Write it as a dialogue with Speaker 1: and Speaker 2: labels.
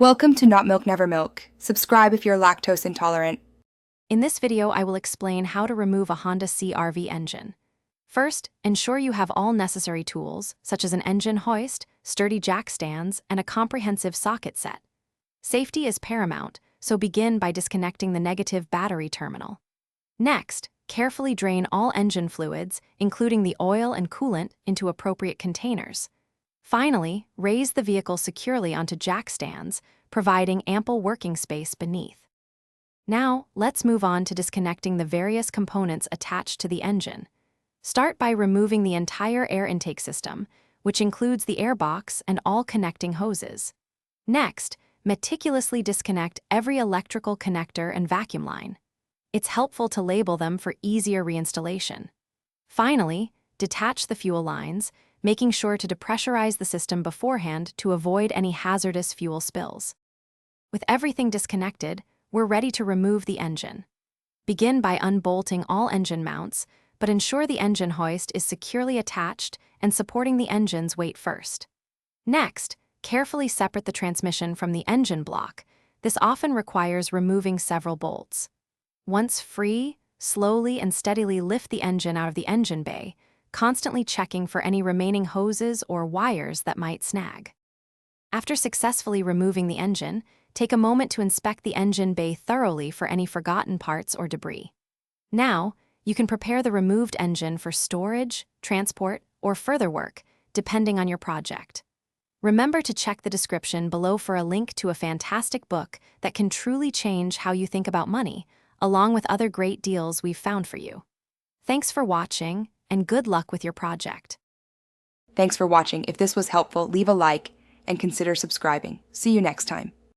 Speaker 1: Welcome to Not Milk Never Milk. Subscribe if you're lactose intolerant.
Speaker 2: In this video, I will explain how to remove a Honda CR-V engine. First, ensure you have all necessary tools, such as an engine hoist, sturdy jack stands, and a comprehensive socket set. Safety is paramount, so begin by disconnecting the negative battery terminal. Next, carefully drain all engine fluids, including the oil and coolant, into appropriate containers. Finally, raise the vehicle securely onto jack stands, providing ample working space beneath. Now, let's move on to disconnecting the various components attached to the engine. Start by removing the entire air intake system, which includes the airbox and all connecting hoses. Next, meticulously disconnect every electrical connector and vacuum line. It's helpful to label them for easier reinstallation. Finally, detach the fuel lines, making sure to depressurize the system beforehand to avoid any hazardous fuel spills. With everything disconnected, we're ready to remove the engine. Begin by unbolting all engine mounts, but ensure the engine hoist is securely attached and supporting the engine's weight first. Next, carefully separate the transmission from the engine block. This often requires removing several bolts. Once free, slowly and steadily lift the engine out of the engine bay, constantly checking for any remaining hoses or wires that might snag. After successfully removing the engine, take a moment to inspect the engine bay thoroughly for any forgotten parts or debris. Now, you can prepare the removed engine for storage, transport, or further work, depending on your project. Remember to check the description below for a link to a fantastic book that can truly change how you think about money, along with other great deals we've found for you. Thanks for watching, and good luck with your project.
Speaker 1: Thanks for watching. If this was helpful, leave a like and consider subscribing. See you next time.